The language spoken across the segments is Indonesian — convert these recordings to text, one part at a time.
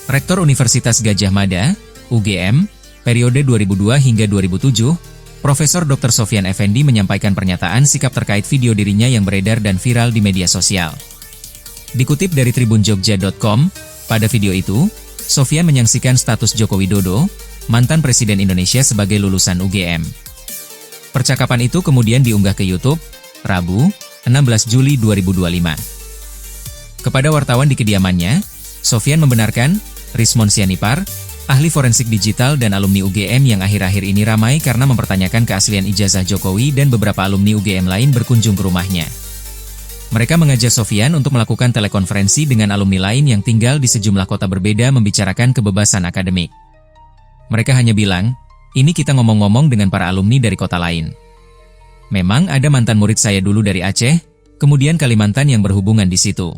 Rektor Universitas Gadjah Mada, UGM, periode 2002 hingga 2007, Profesor Dr. Sofyan Effendi menyampaikan pernyataan sikap terkait video dirinya yang beredar dan viral di media sosial. Dikutip dari tribunjogja.com, pada video itu, Sofyan menyaksikan status Joko Widodo, mantan Presiden Indonesia sebagai lulusan UGM. Percakapan itu kemudian diunggah ke YouTube, Rabu, 16 Juli 2025. Kepada wartawan di kediamannya, Sofyan membenarkan, Rismon Sianipar, ahli forensik digital dan alumni UGM yang akhir-akhir ini ramai karena mempertanyakan keaslian ijazah Jokowi dan beberapa alumni UGM lain berkunjung ke rumahnya. Mereka mengajak Sofyan untuk melakukan telekonferensi dengan alumni lain yang tinggal di sejumlah kota berbeda membicarakan kebebasan akademik. Mereka hanya bilang, ini kita ngomong-ngomong dengan para alumni dari kota lain. Memang ada mantan murid saya dulu dari Aceh, kemudian Kalimantan yang berhubungan di situ.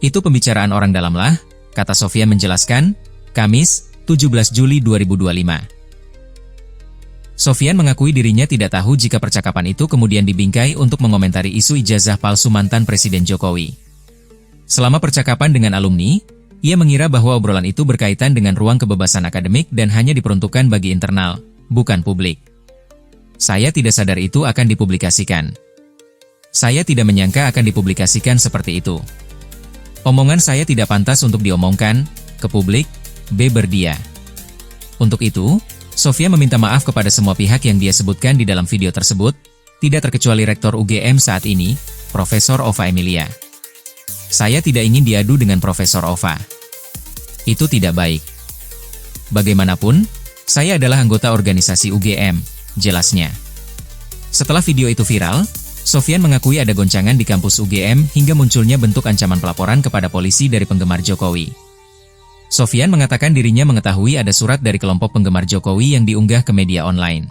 Itu pembicaraan orang dalam lah, kata Sofyan menjelaskan, Kamis, 17 Juli 2025. Sofyan mengakui dirinya tidak tahu jika percakapan itu kemudian dibingkai untuk mengomentari isu ijazah palsu mantan Presiden Jokowi. Selama percakapan dengan alumni, ia mengira bahwa obrolan itu berkaitan dengan ruang kebebasan akademik dan hanya diperuntukkan bagi internal, bukan publik. Saya tidak sadar itu akan dipublikasikan. Saya tidak menyangka akan dipublikasikan seperti itu. Omongan saya tidak pantas untuk diomongkan ke publik, beber dia. Untuk itu, Sofyan meminta maaf kepada semua pihak yang dia sebutkan di dalam video tersebut, tidak terkecuali Rektor UGM saat ini, Profesor Ova Emilia. Saya tidak ingin diadu dengan Profesor Ova. Itu tidak baik. Bagaimanapun, saya adalah anggota organisasi UGM, jelasnya. Setelah video itu viral, Sofyan mengakui ada goncangan di kampus UGM hingga munculnya bentuk ancaman pelaporan kepada polisi dari penggemar Jokowi. Sofyan mengatakan dirinya mengetahui ada surat dari kelompok penggemar Jokowi yang diunggah ke media online.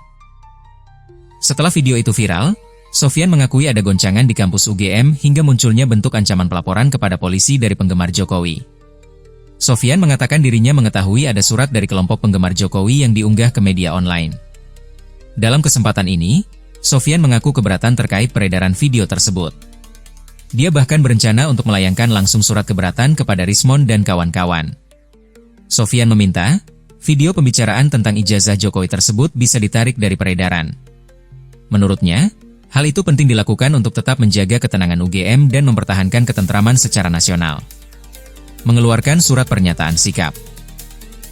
Setelah video itu viral, Sofyan mengakui ada goncangan di kampus UGM hingga munculnya bentuk ancaman pelaporan kepada polisi dari penggemar Jokowi. Sofyan mengatakan dirinya mengetahui ada surat dari kelompok penggemar Jokowi yang diunggah ke media online. Dalam kesempatan ini, Sofyan mengaku keberatan terkait peredaran video tersebut. Dia bahkan berencana untuk melayangkan langsung surat keberatan kepada Rismon dan kawan-kawan. Sofyan meminta, video pembicaraan tentang ijazah Jokowi tersebut bisa ditarik dari peredaran. Menurutnya, hal itu penting dilakukan untuk tetap menjaga ketenangan UGM dan mempertahankan ketentraman secara nasional. Mengeluarkan surat pernyataan sikap.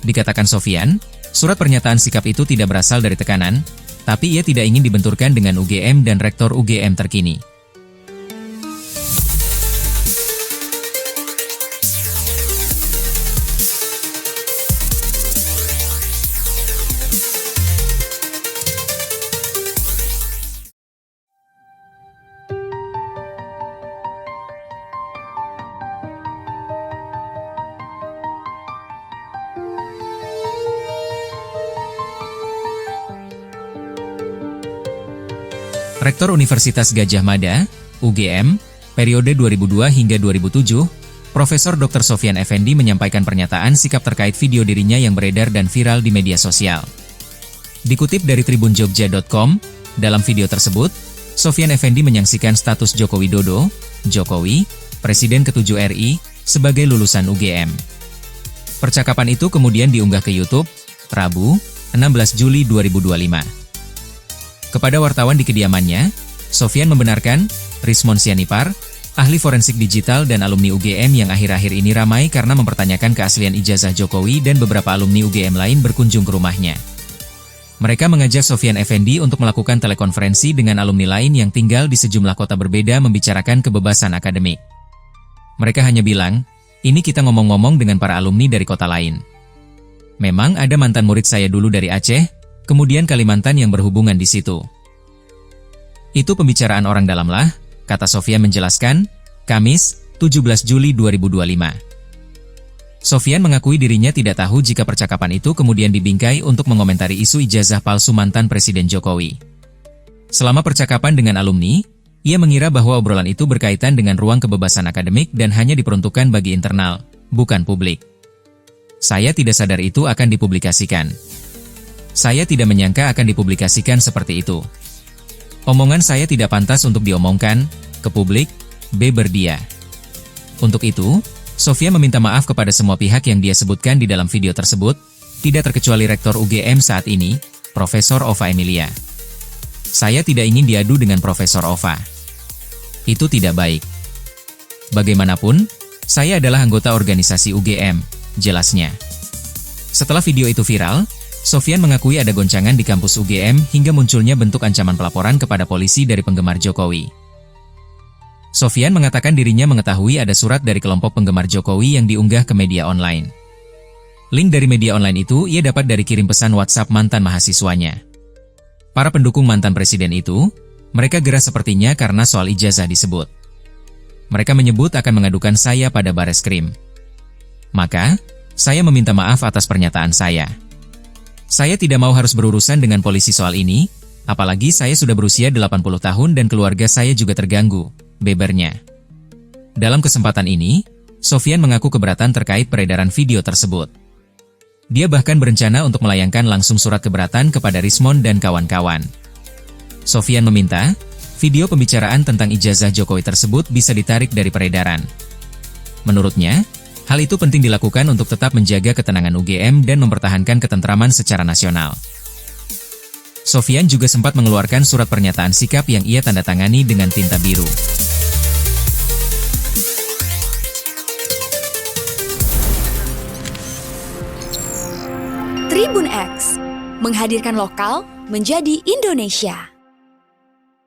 Dikatakan Sofyan, surat pernyataan sikap itu tidak berasal dari tekanan, tapi ia tidak ingin dibenturkan dengan UGM dan Rektor UGM terkini. Rektor Universitas Gadjah Mada, UGM, periode 2002 hingga 2007, Profesor Dr. Sofyan Effendi menyampaikan pernyataan sikap terkait video dirinya yang beredar dan viral di media sosial. Dikutip dari tribunjogja.com, dalam video tersebut, Sofyan Effendi menyaksikan status Joko Widodo, Jokowi, Presiden ke-7 RI, sebagai lulusan UGM. Percakapan itu kemudian diunggah ke YouTube, Rabu, 16 Juli 2025. Kepada wartawan di kediamannya, Sofyan membenarkan, Rismon Sianipar, ahli forensik digital dan alumni UGM yang akhir-akhir ini ramai karena mempertanyakan keaslian ijazah Jokowi dan beberapa alumni UGM lain berkunjung ke rumahnya. Mereka mengajak Sofyan Effendi untuk melakukan telekonferensi dengan alumni lain yang tinggal di sejumlah kota berbeda membicarakan kebebasan akademik. Mereka hanya bilang, ini kita ngomong-ngomong dengan para alumni dari kota lain. Memang ada mantan murid saya dulu dari Aceh, kemudian Kalimantan yang berhubungan di situ. Itu pembicaraan orang dalam lah, kata Sofyan menjelaskan, Kamis, 17 Juli 2025. Sofyan mengakui dirinya tidak tahu jika percakapan itu kemudian dibingkai untuk mengomentari isu ijazah palsu mantan Presiden Jokowi. Selama percakapan dengan alumni, ia mengira bahwa obrolan itu berkaitan dengan ruang kebebasan akademik dan hanya diperuntukkan bagi internal, bukan publik. Saya tidak sadar itu akan dipublikasikan. Saya tidak menyangka akan dipublikasikan seperti itu. Omongan saya tidak pantas untuk diomongkan ke publik, beber dia. Untuk itu, Sofyan meminta maaf kepada semua pihak yang dia sebutkan di dalam video tersebut, tidak terkecuali Rektor UGM saat ini, Profesor Ova Emilia. Saya tidak ingin diadu dengan Profesor Ova. Itu tidak baik. Bagaimanapun, saya adalah anggota organisasi UGM, jelasnya. Setelah video itu viral, Sofyan mengakui ada goncangan di kampus UGM hingga munculnya bentuk ancaman pelaporan kepada polisi dari penggemar Jokowi. Sofyan mengatakan dirinya mengetahui ada surat dari kelompok penggemar Jokowi yang diunggah ke media online. Link dari media online itu ia dapat dari kirim pesan WhatsApp mantan mahasiswanya. Para pendukung mantan presiden itu, mereka gerah sepertinya karena soal ijazah disebut. Mereka menyebut akan mengadukan saya pada Bareskrim. Maka, saya meminta maaf atas pernyataan saya. Saya tidak mau harus berurusan dengan polisi soal ini, apalagi saya sudah berusia 80 tahun dan keluarga saya juga terganggu, bebernya. Dalam kesempatan ini, Sofyan mengaku keberatan terkait peredaran video tersebut. Dia bahkan berencana untuk melayangkan langsung surat keberatan kepada Rismond dan kawan-kawan. Sofyan meminta, video pembicaraan tentang ijazah Jokowi tersebut bisa ditarik dari peredaran. Menurutnya, hal itu penting dilakukan untuk tetap menjaga ketenangan UGM dan mempertahankan ketentraman secara nasional. Sofyan juga sempat mengeluarkan surat pernyataan sikap yang ia tanda tangani dengan tinta biru. Tribun X, menghadirkan lokal menjadi Indonesia.